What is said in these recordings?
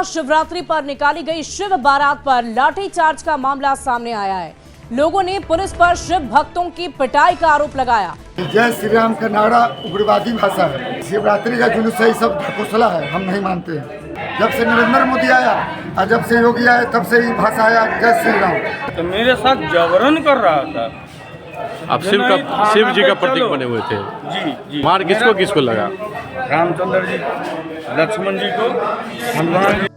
महाशिवरात्रि पर निकाली गई शिव बारात पर लाठीचार्ज का मामला सामने आया है। लोगों ने पुलिस पर शिव भक्तों की पिटाई का आरोप लगाया। जय श्री राम का नारा उग्रवादी भाषा है। शिवरात्रि का जुलूस है, सब ढकोसला है, हम नहीं मानते हैं। जब से नरेंद्र मोदी आया और जब से योगी आया तब से ही भाषा आया जय श्री राम। तो मेरे साथ जबरन कर रहा था। आप शिव जी का प्रतीक बने हुए थे। जी। मार किसको लगा? रामचंद्र जी, लक्ष्मण जी को, हनुमान जी।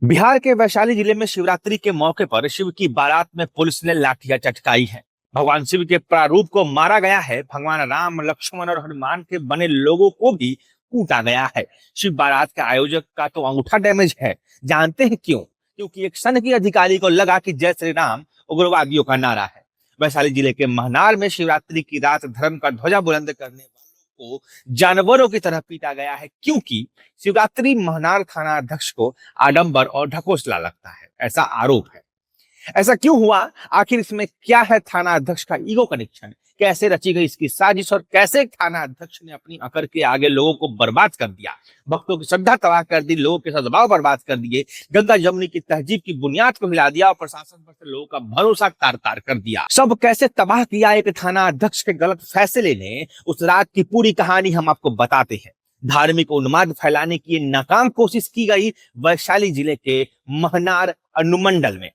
बिहार के वैशाली जिले में शिवरात्रि के मौके पर शिव की बारात में पुलिस ने लाठियां चटकाई है। भगवान शिव के प्रारूप को मारा गया है। भगवान राम, लक्ष्मण और हनुमान के बने लोगों को भी कूटा गया है। शिव बारात के आयोजक का तो अंगूठा डैमेज है। जानते हैं क्यों? क्योंकि एक सन की अधिकारी को लगा कि जय श्री राम उग्रवादियों का नारा है। वैशाली जिले के महनार में शिवरात्रि की रात धर्म का ध्वजा बुलंद करने वालों को जानवरों की तरह पीटा गया है, क्योंकि शिवरात्रि महनार थाना अध्यक्ष को आडंबर और ढकोसला लगता है, ऐसा आरोप है। ऐसा क्यों हुआ? आखिर इसमें क्या है थाना अध्यक्ष का ईगो कनेक्शन? कैसे रची गई इसकी साजिश और कैसे थाना अध्यक्ष ने अपनी अकड़ के आगे लोगों को बर्बाद कर दिया, भक्तों की श्रद्धा तबाह कर दी, लोगों के सद्भाव बर्बाद कर दिए, गंगा जमुनी की तहजीब की बुनियाद को हिला दिया और प्रशासन पर से लोगों का भरोसा तार तार कर दिया। सब कैसे तबाह किया एक थाना अध्यक्ष के गलत फैसले ने, उस रात की पूरी कहानी हम आपको बताते हैं। धार्मिक उन्माद फैलाने की नाकाम कोशिश की गई वैशाली जिले के महनार अनुमंडल में।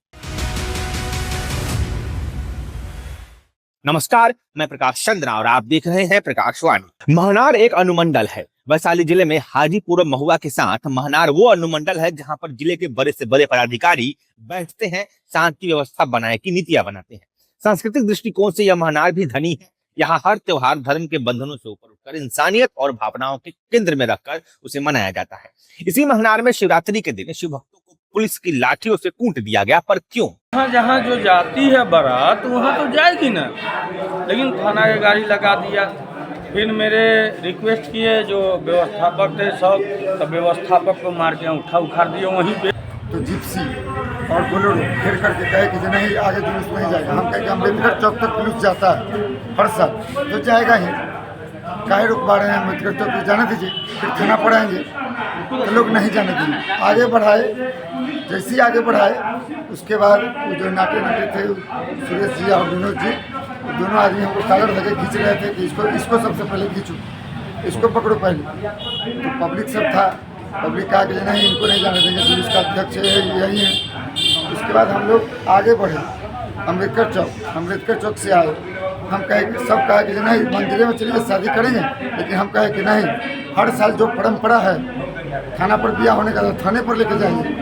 नमस्कार, मैं प्रकाश चंद्र और आप देख रहे हैं प्रकाशवाणी। महनार एक अनुमंडल है। वैशाली जिले में हाजीपुर और महुआ के साथ महनार वो अनुमंडल है जहां पर जिले के बड़े से बड़े पदाधिकारी बैठते हैं, शांति व्यवस्था बनाए की नीतियां बनाते हैं। सांस्कृतिक दृष्टिकोण से यह महनार भी धनी है। यहाँ हर त्योहार धर्म के बंधनों से ऊपर उठकर इंसानियत और भावनाओं के केंद्र में रखकर उसे मनाया जाता है। इसी महनार में शिवरात्रि के दिन शिव भक्तों को पुलिस की लाठियों से कूट दिया गया। पर क्यों? जहाँ जो जाती है बारात वहाँ तो जाएगी ना, लेकिन थाना की गाड़ी लगा दिया। फिर मेरे रिक्वेस्ट किए जो व्यवस्थापक थे सब, तो व्यवस्थापक को मार के उठा उखाड़ दिए वहीं पे। तो जिप्सी और बोलेरो घेर करके कहे कि नहीं आगे जुलूस नहीं जाएगा। हम कहे कि अम्बेडकर चौक तक जुलूस जाता है हर साल, तो जाएगा ही। काहे रुकवा रहे हैं? अम्बेडकर चौक पे जाने दीजिए, फिर थाना पर आएंगे तो लोग नहीं जाने देंगे। आगे बढ़ाए, जैसे ही आगे बढ़ाए उसके बाद वो जो नाटे थे सुरेश जी और विनोद जी, दोनों आदमी हमको कॉलर लगे खींच रहे थे कि इसको सबसे पहले खींचो, इसको पकड़ो पहले। तो पब्लिक सब था, पब्लिक कहा कि नहीं इनको नहीं जाने देंगे, जुलूस का अध्यक्ष यही है। उसके बाद हम लोग आगे बढ़े अम्बेडकर चौक से आए। हम कहे कि सब कहा कि नहीं मंदिर में चलिए शादी करेंगे, लेकिन हम कहे कि नहीं, हर साल जो परंपरा है थाना पर ब्याह होने का थाने पर लेके जाइए।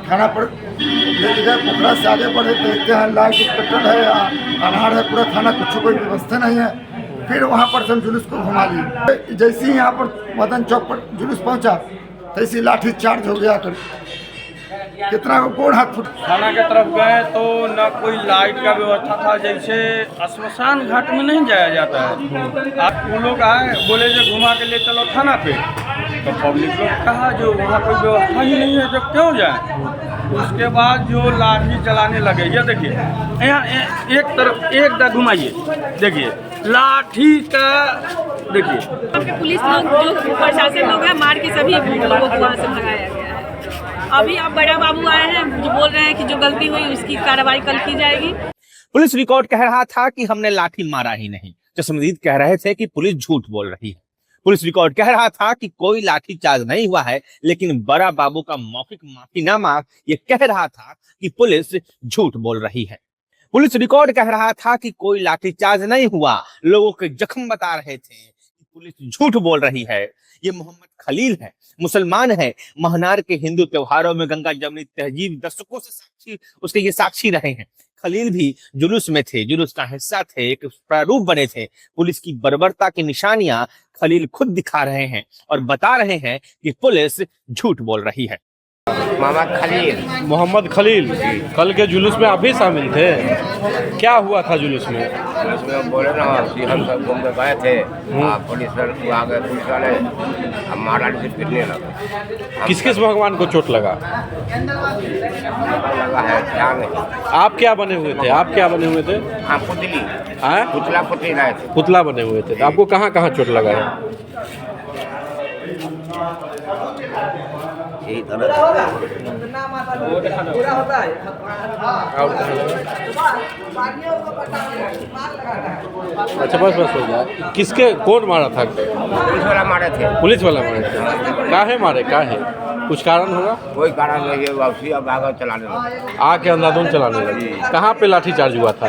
थाना पर लेके गए, पोखरा से आगे बढ़े तो देखते हैं लाइट कटल है, अनार है पूरा थाना, कुछ कोई व्यवस्था नहीं है। फिर वहाँ पर हम जुलूस को घुमा लिए। जैसे ही यहाँ पर मदन चौक पर जुलूस पहुँचा तैसे लाठी चार्ज हो गया। कितना गोड़ हाथ फुट। थाना के तरफ गए तो न कोई लाइट का व्यवस्था था, जैसे श्मशान घाट में नहीं जाया जाता है। आप वो लोग आए, बोले जो घुमा के ले चलो थाना पे, तो पब्लिक लोग कहा जो वहाँ कोई व्यवस्था ही नहीं है तो क्यों जाए। उसके बाद जो लाठी चलाने लगे, ये देखिए यहाँ एक तरफ एक घुमाइए, देखिए लाठी का देखिए। पुलिस लोग जो प्रशासन लोग हैं मार के सभी लोगों को वहाँ से भगाया गया है। अभी अब बड़ा बाबू आए हैं जो बोल रहे हैं कि जो गलती हुई उसकी कार्रवाई कल की जाएगी। पुलिस रिकॉर्ड कह रहा था कि हमने लाठी मारा ही नहीं। चश्मदीद कह रहे थे कि पुलिस झूठ बोल रही है। पुलिस रिकॉर्ड कह रहा था कि कोई लाठीचार्ज नहीं हुआ है, लेकिन बड़ा बाबू का मौखिक माफीनामा ये कह रहा था कि पुलिस झूठ बोल रही है। पुलिस रिकॉर्ड कह रहा था कि कोई लाठीचार्ज नहीं हुआ, लोगों के जख्म बता रहे थे कि पुलिस झूठ बोल रही है। ये मोहम्मद खलील है, मुसलमान है, महनार के हिंदू त्योहारों में गंगा जमुनी तहजीब दशकों से उसके ये साक्षी रहे हैं। खलील भी जुलूस में थे, जुलूस का हिस्सा थे, एक प्रारूप बने थे। पुलिस की बर्बरता की निशानियां खलील खुद दिखा रहे हैं और बता रहे हैं कि पुलिस झूठ बोल रही है। मोहम्मद खलील, कल के जुलूस में आप भी शामिल थे। क्या हुआ था जुलूस में? उसमें बोले ना कि हम सब घूमने गए थे, पुलिस वाले हमारा पिटने लगा। किस किस भगवान को चोट लगा? लगा है क्या नहीं। आप क्या बने हुए थे? आप क्या बने हुए थे? हाँ पुतली, हाँ, पुतला रहे थे। पुतला बने हुए थे। तो आपको कहाँ कहाँ चोट लगा है? यही तरह अच्छा बस हो गया। किसके कौन मारा था? पुलिस वाला मारे थे। पुलिस वाला मारे थे। काहे मारे, काहे? कुछ कारण होगा? कोई कारण नहीं है, वापसी अब आगे चलाने लगे। आके अंधाधुंध चलाने लगे। कहाँ पे लाठीचार्ज हुआ था?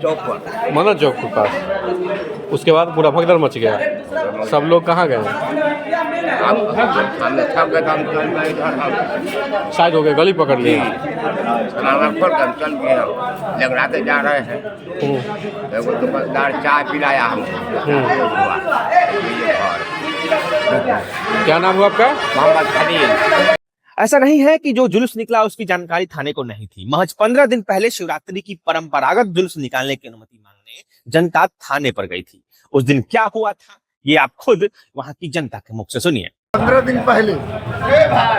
चौक पर, मनोज चौक के पास। उसके बाद पूरा भगदड़ मच गया। सब लोग कहाँ गए? हम थक गए, हम चल गए इधर, हम शायद हो गए, गली पकड़ ली। खाना खोल कर हम चल गए, हम लगड़ाते जा रहे हैं। एगो दुकानदार चाय पिलाया हमको। क्या नाम हुआ आपका? मोहम्मद खलील। ऐसा नहीं है कि जो जुलूस निकला उसकी जानकारी थाने को नहीं थी। महज 15 दिन पहले शिवरात्रि की परंपरागत जुलूस निकालने की अनुमति मांगने जनता थाने पर गई थी। उस दिन क्या हुआ था ये आप खुद वहां की जनता के मुख से सुनिए। 15 दिन पहले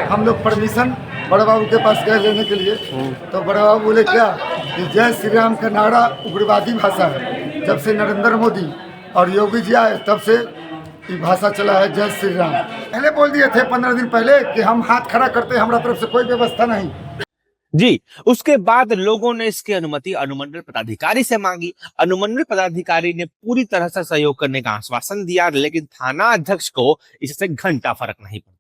हम लोग परमिशन बड़े बाबू के पास गए लेने के लिए, तो बड़े बाबू बोले क्या कि जय श्री राम का नारा उग्रवादी भाषा है। जब से नरेंद्र मोदी और योगी जी आए तब से ये भाषा चला है जय श्री राम। पहले बोल दिए थे 15 दिन पहले कि हम हाथ खड़ा करते, हमारा तरफ से कोई व्यवस्था नहीं। जी, उसके बाद लोगों ने इसकी अनुमति अनुमंडल पदाधिकारी से मांगी। अनुमंडल पदाधिकारी ने पूरी तरह से सहयोग करने का आश्वासन दिया, लेकिन थाना अध्यक्ष को इससे घंटा फर्क नहीं पड़ता।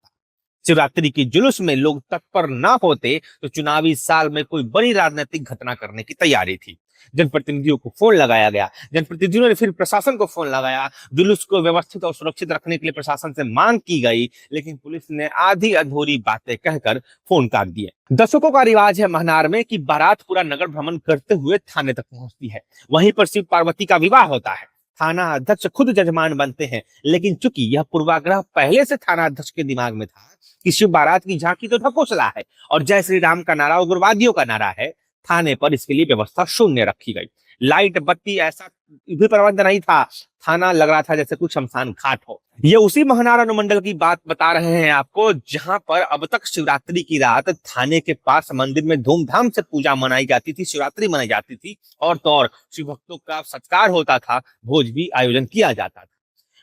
शिवरात्रि की जुलूस में लोग तत्पर ना होते तो चुनावी साल में कोई बड़ी राजनीतिक घटना करने की तैयारी थी। जनप्रतिनिधियों को फोन लगाया गया, जनप्रतिनिधियों ने फिर प्रशासन को फोन लगाया। जुलूस को व्यवस्थित और सुरक्षित रखने के लिए प्रशासन से मांग की गई, लेकिन पुलिस ने आधी अधूरी बातें कहकर फोन काट दिए। दशकों का रिवाज है महनार में कि बारात पूरा नगर भ्रमण करते हुए थाने तक पहुंचती है। वहीं पर शिव पार्वती का विवाह होता है। थाना अध्यक्ष खुद जजमान बनते हैं, लेकिन चूंकि यह पूर्वाग्रह पहले से थाना अध्यक्ष के दिमाग में था कि शिव बारात की झांकी तो ढकोसला है और जय श्री राम का नारा उग्रवादियों का नारा है, थाने पर इसके लिए व्यवस्था शून्य रखी गई। लाइट बत्ती ऐसा भी प्रबंध नहीं था। थाना लग रहा था जैसे कुछ शमशान घाट हो। ये उसी महनार अनुमंडल की बात बता रहे हैं आपको, जहां पर अब तक शिवरात्रि की रात थाने के पास मंदिर में धूमधाम से पूजा मनाई जाती थी, शिवरात्रि मनाई जाती थी और तो और शिव भक्तों का सत्कार होता था, भोज भी आयोजन किया जाता था।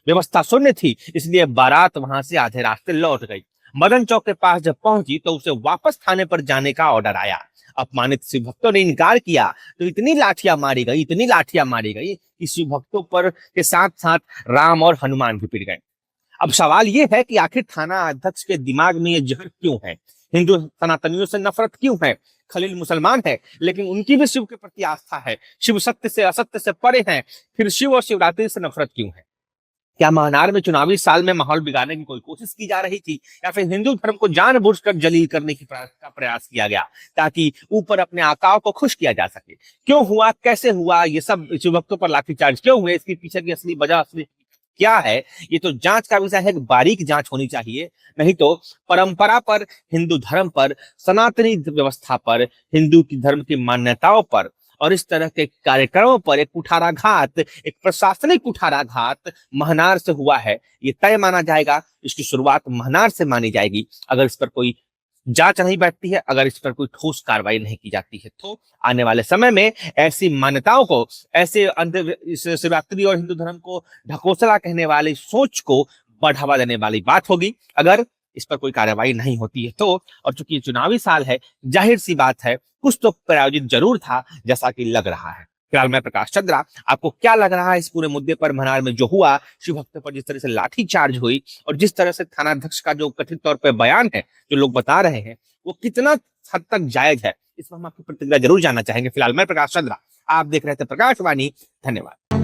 व्यवस्था शून्य थी, इसलिए बारात वहां से आधे रास्ते लौट गई। मदन चौक के पास जब पहुंची तो उसे वापस थाने पर जाने का ऑर्डर आया। अपमानित शिव भक्तों ने इनकार किया तो इतनी लाठियां मारी गई कि शिव भक्तों पर के साथ साथ राम और हनुमान भी पिट गए। अब सवाल ये है कि आखिर थाना अध्यक्ष के दिमाग में ये जहर क्यों है? हिंदू सनातनियों से नफरत क्यों है? खलील मुसलमान है, लेकिन उनकी भी शिव के प्रति आस्था है। शिव सत्य से असत्य से परे हैं, फिर शिव और शिवरात्रि से नफरत क्यों है? क्या महनार में चुनावी साल में माहौल बिगाड़ने की कोई कोशिश की जा रही थी, या फिर हिंदू धर्म को जानबूझकर जलील करने की का प्रयास किया गया ताकि ऊपर अपने आकाओं को खुश किया जा सके? क्यों हुआ, कैसे हुआ, ये सब शिव भक्तों पर लाठीचार्ज क्यों हुए, इसके पीछे की असली वजह क्या है, ये तो जांच का विषय है। बारीक जांच होनी चाहिए, नहीं तो परंपरा पर, हिंदू धर्म पर, सनातनी व्यवस्था पर, हिंदू की धर्म की मान्यताओं पर और इस तरह के कार्यक्रमों पर एक कुठाराघात, एक प्रशासनिक कुठाराघात महनार से हुआ है। ये तय माना जाएगा, इसकी शुरुआत महनार से मानी जाएगी। अगर इस पर कोई जांच नहीं बैठती है, अगर इस पर कोई ठोस कार्रवाई नहीं की जाती है, तो आने वाले समय में ऐसी मान्यताओं को, ऐसे शिवरात्रि और हिंदू धर्म को ढकोसला कहने वाली सोच को बढ़ावा देने वाली बात होगी, अगर इस पर कोई कार्रवाई नहीं होती है तो। और चूंकि चुनावी साल है, जाहिर सी बात है कुछ तो प्रायोजित जरूर था, जैसा कि लग रहा है। फिलहाल मैं प्रकाश चंद्रा, आपको क्या लग रहा है इस पूरे मुद्दे पर? महनार में जो हुआ, शिव भक्तों पर जिस तरह से लाठीचार्ज हुई और जिस तरह से थानाध्यक्ष का जो कथित तौर पर बयान है, जो लोग बता रहे हैं, वो कितना हद तक जायज है, इस पर हम आपकी प्रतिक्रिया जरूर जानना चाहेंगे। फिलहाल मैं प्रकाश चंद्रा, आप देख रहे थे प्रकाशवाणी। धन्यवाद।